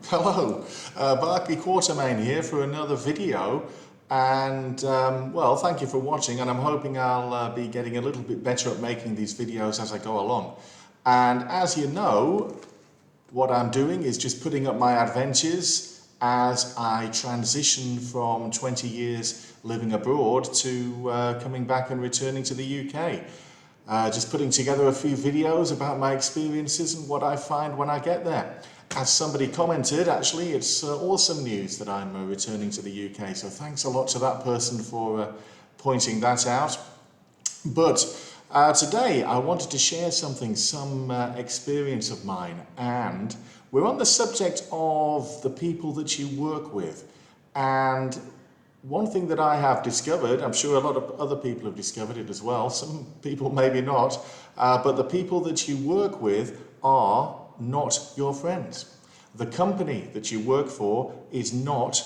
Hello, Barclay Quatermain here for another video, and well, thank you for watching, and I'm hoping I'll be getting a little bit better at making these videos as I go along. And as you know, what I'm doing is just putting up my adventures as I transition from 20 years living abroad to coming back and returning to the UK. Just putting together a few videos about my experiences and what I find when I get there. As somebody commented, actually, it's awesome news that I'm returning to the UK, so thanks a lot to that person for pointing that out. But today I wanted to share some experience of mine, and we're on the subject of the people that you work with. And one thing that I have discovered, I'm sure a lot of other people have discovered it as well, some people maybe not, but the people that you work with are not your friends. The company that you work for is not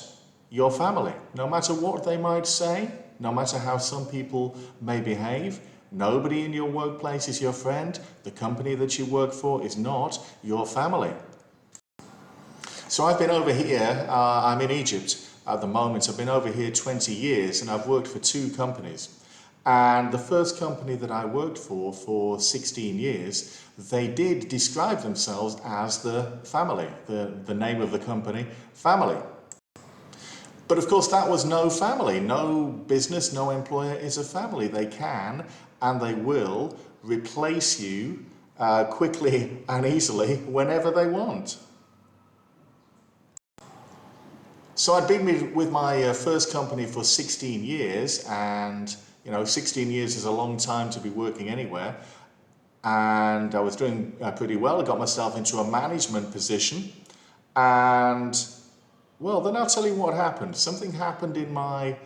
your family. No matter what they might say, no matter how some people may behave, nobody in your workplace is your friend. The company that you work for is not your family. So I've been over here, I'm in Egypt at the moment. I've been over here 20 years and I've worked for two companies. And the first company that I worked for 16 years, they did describe themselves as the family, the name of the company, family. But of course that was no family. No business, no employer is a family. They can and they will replace you quickly and easily whenever they want. So I'd been with my first company for 16 years, and 16 years is a long time to be working anywhere. And I was doing pretty well. I got myself into a management position, and well, then I'll tell you what happened. Something happened in my,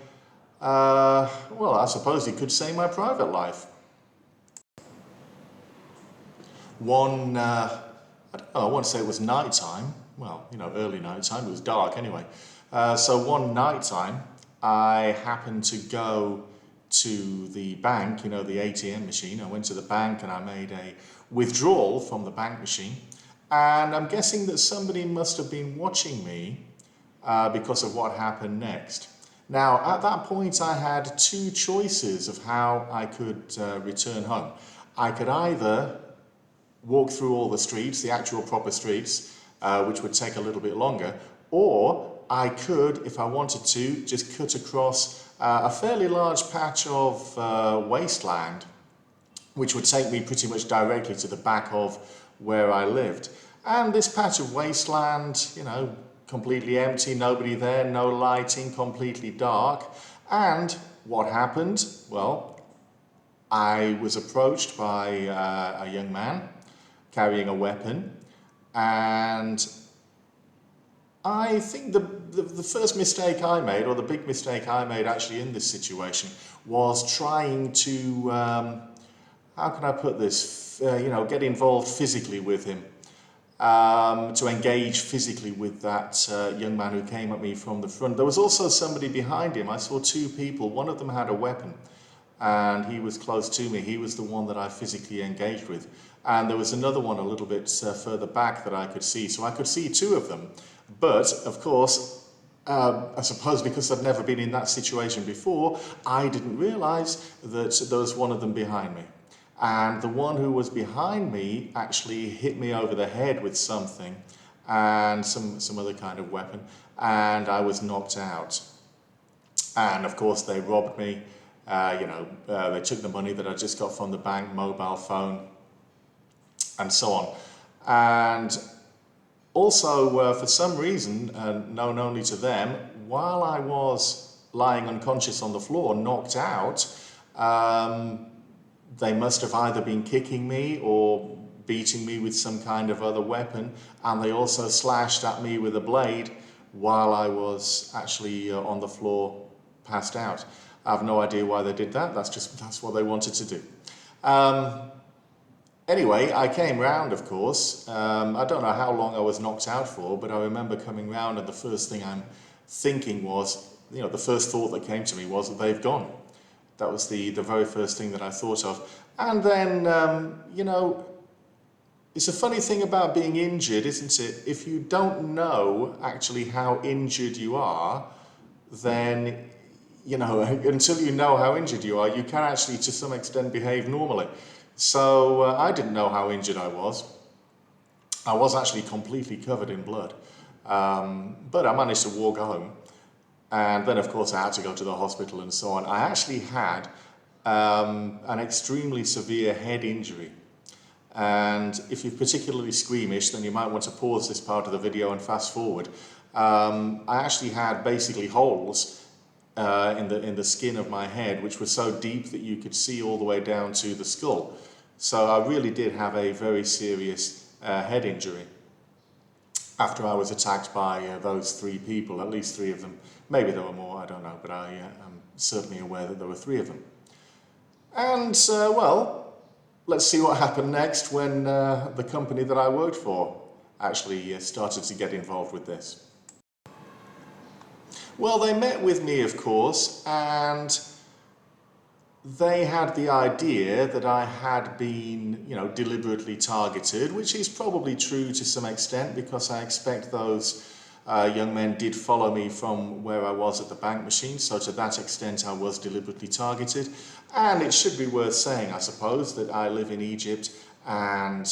well, I suppose you could say my private life. One, I don't know, I want to say it was night time. Well, early night time. It was dark anyway. So one night time, I happened to go to the bank, the ATM machine. I went to the bank and I made a withdrawal from the bank machine. And I'm guessing that somebody must have been watching me because of what happened next. Now, at that point, I had two choices of how I could return home. I could either walk through all the streets, the actual proper streets, which would take a little bit longer, or I could, if I wanted to, just cut across a fairly large patch of wasteland, which would take me pretty much directly to the back of where I lived. And this patch of wasteland, completely empty, nobody there, no lighting, completely dark. And what happened? Well, I was approached by a young man carrying a weapon, and I think the first mistake I made, or the big mistake I made actually in this situation, was trying to, how can I put this, get involved physically with him, to engage physically with that young man who came at me from the front. There was also somebody behind him. I saw two people. One of them had a weapon, and he was close to me. He was the one that I physically engaged with. And there was another one a little bit further back that I could see. So I could see two of them. But, of course, I suppose because I'd never been in that situation before, I didn't realize that there was one of them behind me. And the one who was behind me actually hit me over the head with something, and some other kind of weapon, and I was knocked out. And of course they robbed me. They took the money that I just got from the bank, mobile phone, and so on. And also, for some reason, known only to them, while I was lying unconscious on the floor, knocked out, they must have either been kicking me or beating me with some kind of other weapon, and they also slashed at me with a blade while I was actually on the floor, passed out. I have no idea why they did that. That's what they wanted to do. Anyway, I came round, of course. I don't know how long I was knocked out for, but I remember coming round, and the first thing I'm thinking was, the first thought that came to me was that they've gone. That was the very first thing that I thought of. And then, It's a funny thing about being injured, isn't it? If you don't know actually how injured you are, then, you know, until you know how injured you are, you can actually to some extent behave normally. So I didn't know how injured I was. I was actually completely covered in blood. But I managed to walk home. And then, of course, I had to go to the hospital and so on. I actually had an extremely severe head injury. And if you're particularly squeamish, then you might want to pause this part of the video and fast forward. I actually had basically holes in the skin of my head, which were so deep that you could see all the way down to the skull. So I really did have a very serious head injury after I was attacked by those three people, at least three of them. Maybe there were more, I don't know, but I am certainly aware that there were three of them. And, well, let's see what happened next when the company that I worked for actually started to get involved with this. Well, they met with me, of course, and they had the idea that I had been, you know, deliberately targeted, which is probably true to some extent because I expect those young men did follow me from where I was at the bank machine, so to that extent I was deliberately targeted. And it should be worth saying, I suppose, that I live in Egypt and,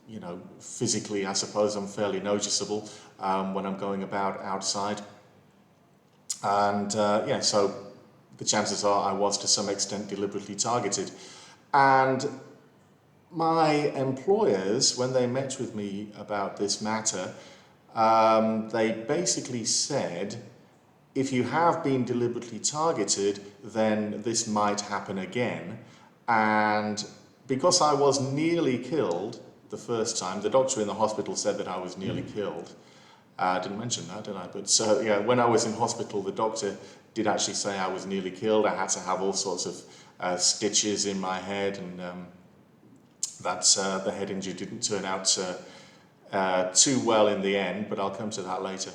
you know, physically I suppose I'm fairly noticeable when I'm going about outside. And yeah, so the chances are I was to some extent deliberately targeted. And my employers, when they met with me about this matter, they basically said, if you have been deliberately targeted, then this might happen again. And because I was nearly killed the first time, the doctor in the hospital said that I was nearly killed. I didn't mention that, did I? But yeah, when I was in hospital, the doctor did actually say I was nearly killed. I had to have all sorts of stitches in my head, and the head injury didn't turn out too well in the end, but I'll come to that later.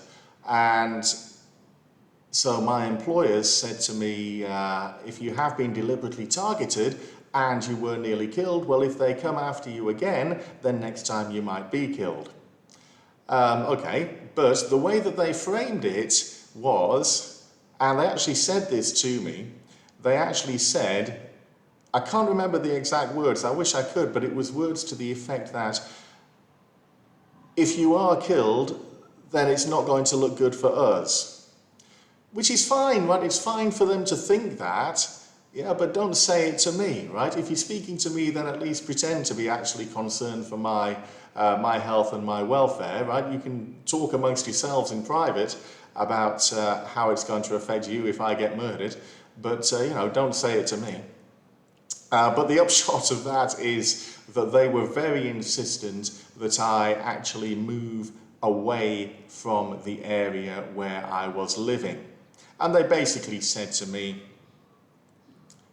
And so my employers said to me, if you have been deliberately targeted and you were nearly killed, well, if they come after you again, then next time you might be killed. Okay, but the way that they framed it was, and they actually said this to me, they actually said, I can't remember the exact words, I wish I could, but it was words to the effect that if you are killed, then it's not going to look good for us. Which is fine, right? It's fine for them to think that, yeah, but don't say it to me, right? If you're speaking to me, then at least pretend to be actually concerned for my health and my welfare, right? You can talk amongst yourselves in private about how it's going to affect you if I get murdered, but you know, don't say it to me. But the upshot of that is that they were very insistent that I actually move away from the area where I was living. And they basically said to me,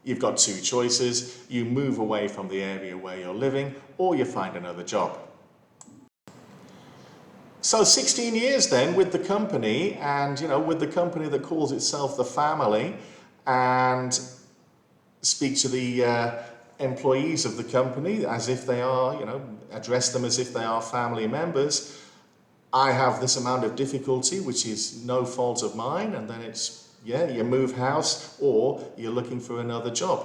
you've got two choices. You move away from the area where you're living, or you find another job. So 16 years then with the company, and you know, with the company that calls itself the family, and speak to the employees of the company as if they are, you know, address them as if they are family members. I have this amount of difficulty, which is no fault of mine, and then it's, yeah, you move house or you're looking for another job.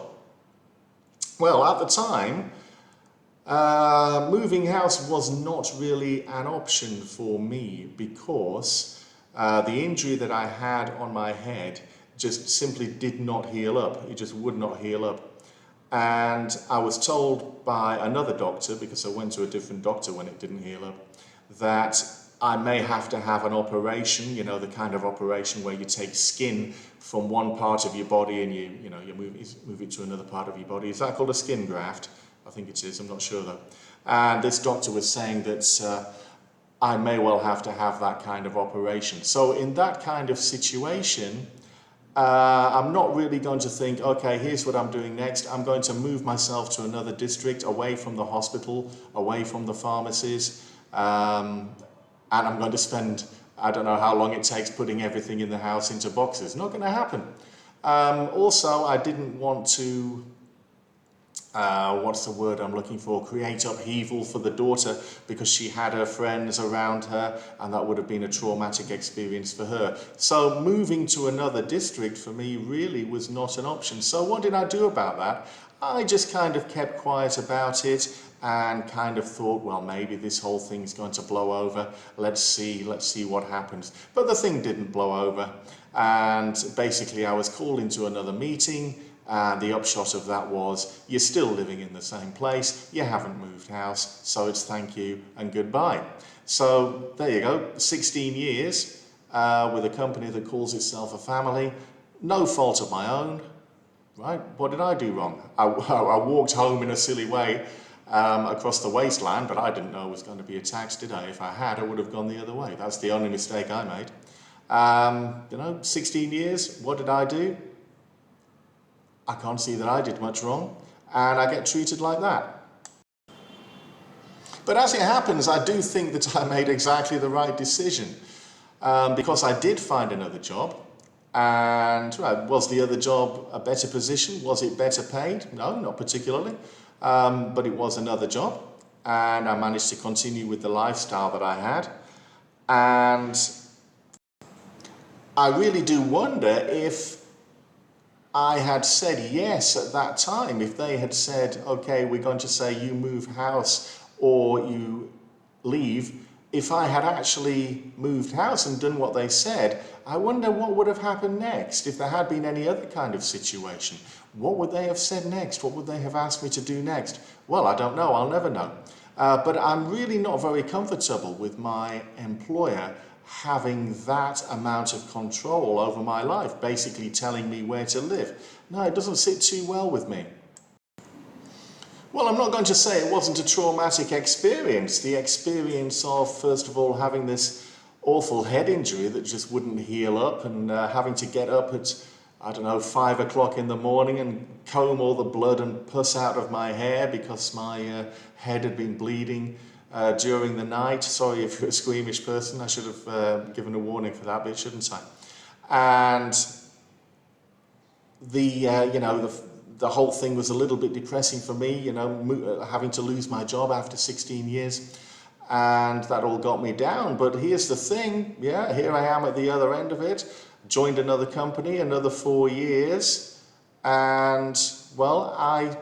Well, at the time, moving house was not really an option for me because the injury that I had on my head just simply did not heal up. It just would not heal up. And I was told by another doctor, because I went to a different doctor when it didn't heal up, that I may have to have an operation, you know, the kind of operation where you take skin from one part of your body and you move it to another part of your body. Is that called a skin graft? I think it is, I'm not sure though. And this doctor was saying that I may well have to have that kind of operation. So in that kind of situation, I'm not really going to think, okay, here's what I'm doing next. I'm going to move myself to another district, away from the hospital, away from the pharmacies, and I'm going to spend, I don't know how long it takes putting everything in the house into boxes. Not going to happen. Also, I didn't want to what's the word I'm looking for, create upheaval for the daughter because she had her friends around her and that would have been a traumatic experience for her. So moving to another district for me really was not an option. So what did I do about that? I just kind of kept quiet about it and kind of thought, well, maybe this whole thing's going to blow over. Let's see what happens. But the thing didn't blow over. And basically I was called into another meeting. And the upshot of that was, you're still living in the same place, you haven't moved house, so it's thank you and goodbye. So there you go, 16 years with a company that calls itself a family, no fault of my own, right? What did I do wrong? I walked home in a silly way across the wasteland, but I didn't know it was going to be attacked, did I? If I had, I would have gone the other way. That's the only mistake I made. 16 years, what did I do? I can't see that I did much wrong, and I get treated like that. But as it happens, I do think that I made exactly the right decision, because I did find another job, and was the other job a better position? Was it better paid? No, not particularly, but it was another job, and I managed to continue with the lifestyle that I had, and I really do wonder if I had said yes at that time, if they had said, okay, we're going to say you move house or you leave, if I had actually moved house and done what they said, I wonder what would have happened next. If there had been any other kind of situation, what would they have said next? What would they have asked me to do next? Well, I don't know, I'll never know. But I'm really not very comfortable with my employer having that amount of control over my life, basically telling me where to live. No, it doesn't sit too well with me. Well, I'm not going to say it wasn't a traumatic experience. The experience of, first of all, having this awful head injury that just wouldn't heal up and having to get up at, 5 o'clock in the morning and comb all the blood and pus out of my hair because my head had been bleeding during the night. Sorry if you're a squeamish person, I should have given a warning for that bit, shouldn't I? And the whole thing was a little bit depressing for me, having to lose my job after 16 years, and that all got me down. But here's the thing, here I am at the other end of it, joined another company, another 4 years, and well,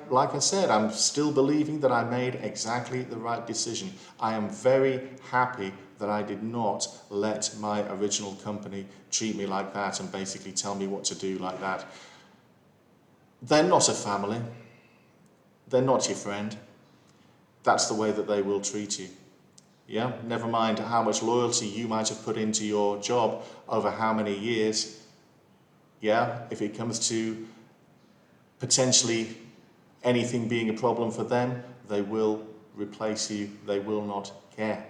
like I said, I'm still believing that I made exactly the right decision. I am very happy that I did not let my original company treat me like that and basically tell me what to do like that. They're not a family. They're not your friend. That's the way that they will treat you. Yeah, never mind how much loyalty you might have put into your job over how many years. Yeah, if it comes to potentially anything being a problem for them, they will replace you. They will not care.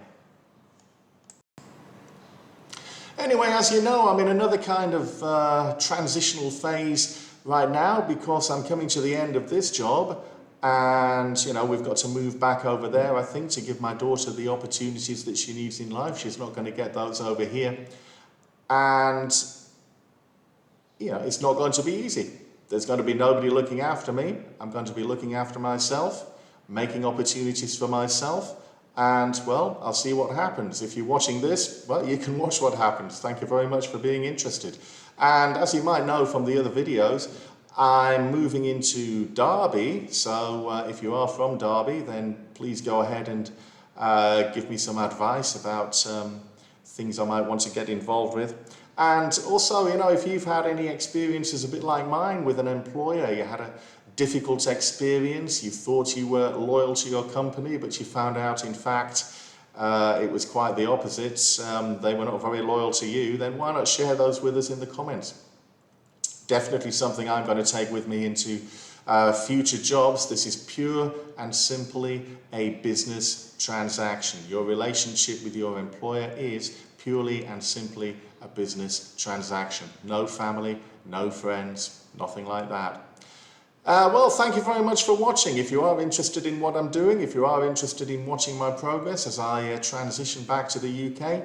Anyway, as you know, I'm in another kind of transitional phase right now because I'm coming to the end of this job, and we've got to move back over there, I think, to give my daughter the opportunities that she needs in life. She's not going to get those over here, and it's not going to be easy. There's going to be nobody looking after me. I'm going to be looking after myself, making opportunities for myself, and well, I'll see what happens. If you're watching this, well, you can watch what happens. Thank you very much for being interested. And as you might know from the other videos, I'm moving into Derby, so if you are from Derby, then please go ahead and give me some advice about things I might want to get involved with. And also, if you've had any experiences a bit like mine with an employer, you had a difficult experience, you thought you were loyal to your company, but you found out, in fact, it was quite the opposite. They were not very loyal to you, then why not share those with us in the comments? Definitely something I'm going to take with me into future jobs. This is pure and simply a business transaction. Your relationship with your employer is purely and simply a business transaction. No family, no friends, nothing like that. Well, thank you very much for watching. If you are interested in what I'm doing, if you are interested in watching my progress as I transition back to the UK,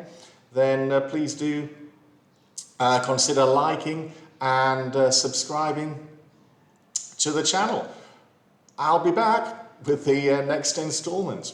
then please do consider liking and subscribing to the channel. I'll be back with the next installment.